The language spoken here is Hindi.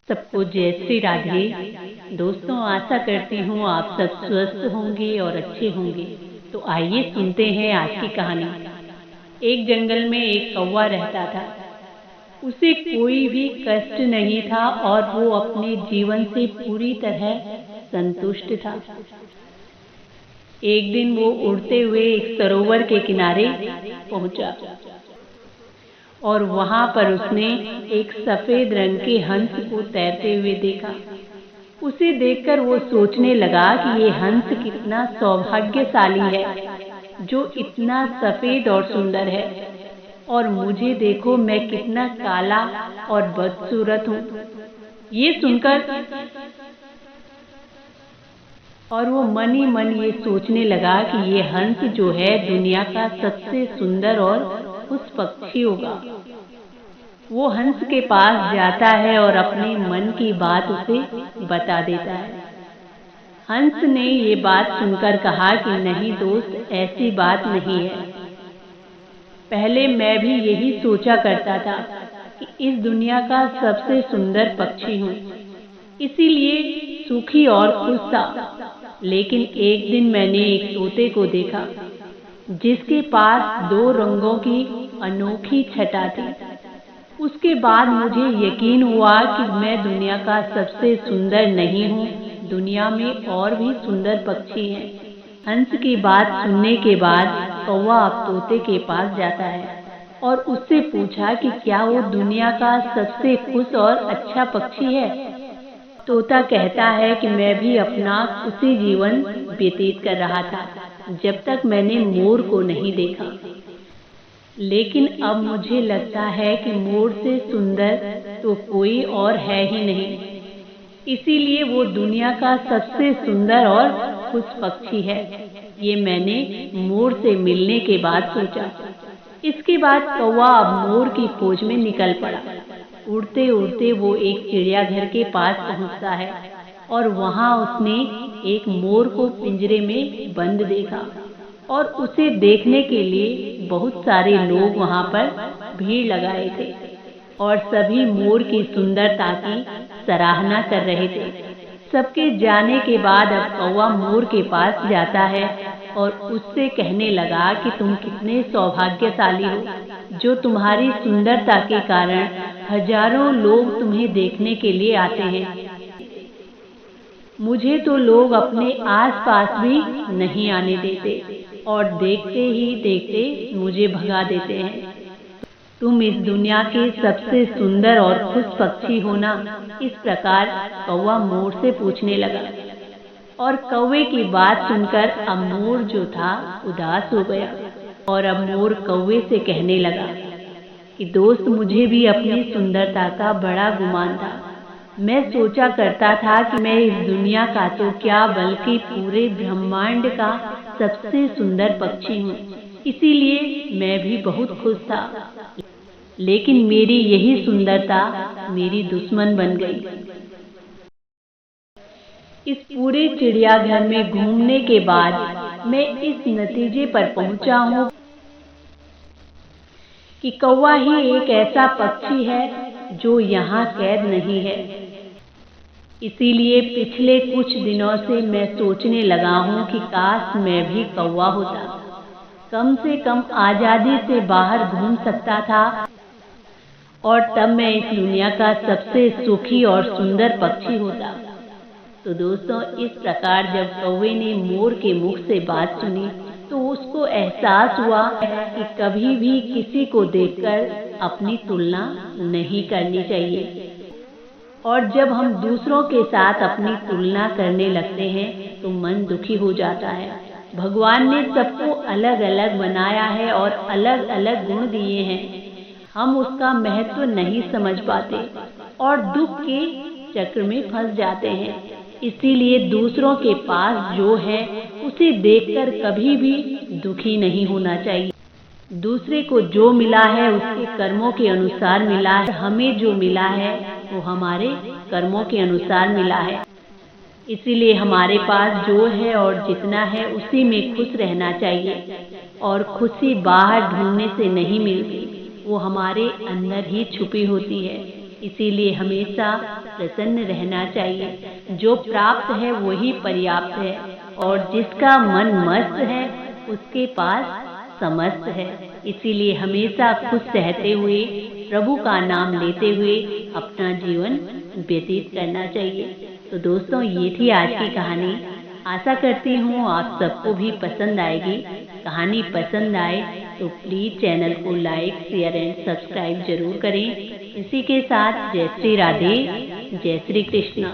सबको जय श्री राधे। दोस्तों, आशा करती हूँ आप सब स्वस्थ होंगे और अच्छे होंगे। तो आइए सुनते हैं आज की कहानी। एक जंगल में एक कौवा रहता था। उसे कोई भी कष्ट नहीं था और वो अपने जीवन से पूरी तरह संतुष्ट था। एक दिन वो उड़ते हुए एक सरोवर के किनारे पहुंचा और वहां पर उसने एक सफेद रंग के हंस को तैरते हुए देखा। उसे देखकर वो सोचने लगा कि ये हंस कितना सौभाग्यशाली है जो इतना सफेद और सुंदर है, और मुझे देखो मैं कितना काला और बदसूरत हूँ। ये सुनकर और वो मन ही मन ये सोचने लगा कि ये हंस जो है दुनिया का सबसे सुंदर और खुश पक्षी होगा। वो हंस के पास जाता है और अपने मन की बात उसे बता देता है। हंस ने ये बात सुनकर कहा कि नहीं दोस्त, ऐसी बात नहीं है। पहले मैं भी यही सोचा करता था कि इस दुनिया का सबसे सुंदर पक्षी हूँ, इसीलिए सुखी और खुश था। लेकिन एक दिन मैंने एक तोते को देखा जिसके पास 2 रंगों की अनोखी छटा थी। उसके बाद मुझे यकीन हुआ कि मैं दुनिया का सबसे सुंदर नहीं हूँ, दुनिया में और भी सुंदर पक्षी हैं। हंस की बात सुनने के बाद कौवा अब तोते के पास जाता है और उससे पूछा कि क्या वो दुनिया का सबसे खुश और अच्छा पक्षी है। तोता कहता है कि मैं भी अपना खुशी जीवन व्यतीत कर रहा था जब तक मैंने मोर को नहीं देखा, लेकिन अब मुझे लगता है कि मोर से सुंदर तो कोई और है ही नहीं, इसीलिए वो दुनिया का सबसे सुंदर और खुश पक्षी है। ये मैंने मोर से मिलने के बाद सोचा। इसके बाद कौवा अब मोर की खोज में निकल पड़ा। उड़ते उड़ते वो एक चिड़ियाघर के पास पहुंचता है और वहां उसने एक मोर को पिंजरे में बंद देखा और उसे देखने के लिए बहुत सारे लोग वहां पर भीड़ लगाए थे और सभी मोर की सुंदरता की सराहना कर रहे थे। सबके जाने के बाद अब कौवा मोर के पास जाता है और उससे कहने लगा कि तुम कितने सौभाग्यशाली हो जो तुम्हारी सुंदरता के कारण हजारों लोग तुम्हें देखने के लिए आते हैं। मुझे तो लोग अपने आसपास भी नहीं आने देते और देखते ही देखते मुझे भगा देते हैं। तुम इस दुनिया के सबसे सुंदर और खुश पक्षी हो ना? इस प्रकार कौवा मोर से पूछने लगा और कौवे की बात सुनकर अब मोर जो था उदास हो गया और अब मोर कौवे से कहने लगा कि दोस्त, मुझे भी अपनी सुंदरता का बड़ा गुमान था। मैं सोचा करता था कि मैं इस दुनिया का तो क्या बल्कि पूरे ब्रह्मांड का सबसे सुंदर पक्षी हूँ, इसीलिए मैं भी बहुत खुश था। लेकिन मेरी यही सुंदरता मेरी दुश्मन बन गई। इस पूरे चिड़ियाघर में घूमने के बाद मैं इस नतीजे पर पहुंचा हूँ कि कौवा ही एक ऐसा पक्षी है जो यहाँ कैद नहीं है। इसीलिए पिछले कुछ दिनों से मैं सोचने लगा हूँ कि काश मैं भी कौवा होता, कम से कम आजादी से बाहर घूम सकता था और तब मैं इस दुनिया का सबसे सुखी और सुंदर पक्षी होता। तो दोस्तों, इस प्रकार जब कौवे ने मोर के मुख से बात सुनी तो उसको एहसास हुआ कि कभी भी किसी को देखकर अपनी तुलना नहीं करनी चाहिए, और जब हम दूसरों के साथ अपनी तुलना करने लगते हैं तो मन दुखी हो जाता है। भगवान ने सबको अलग अलग बनाया है और अलग अलग गुण दिए हैं। हम उसका महत्व नहीं समझ पाते और दुख के चक्र में फंस जाते हैं। इसीलिए दूसरों के पास जो है उसे देखकर कभी भी दुखी नहीं होना चाहिए। दूसरे को जो मिला है उसके कर्मों के अनुसार मिला है, हमें जो मिला है वो हमारे कर्मों के अनुसार मिला है। इसीलिए हमारे पास जो है और जितना है उसी में खुश रहना चाहिए, और खुशी बाहर ढूंढने से नहीं मिलती, वो हमारे अंदर ही छुपी होती है। इसीलिए हमेशा प्रसन्न रहना चाहिए। जो प्राप्त है वही पर्याप्त है और जिसका मन मस्त है उसके पास समस्त है। इसीलिए हमेशा खुश रहते हुए प्रभु का नाम लेते हुए अपना जीवन व्यतीत करना चाहिए। तो दोस्तों, ये थी आज की कहानी। आशा करती हूँ आप सबको भी पसंद आएगी। कहानी पसंद आए तो प्लीज चैनल को लाइक, शेयर एंड सब्सक्राइब जरूर करें। इसी के साथ जय श्री राधे, जय श्री कृष्णा।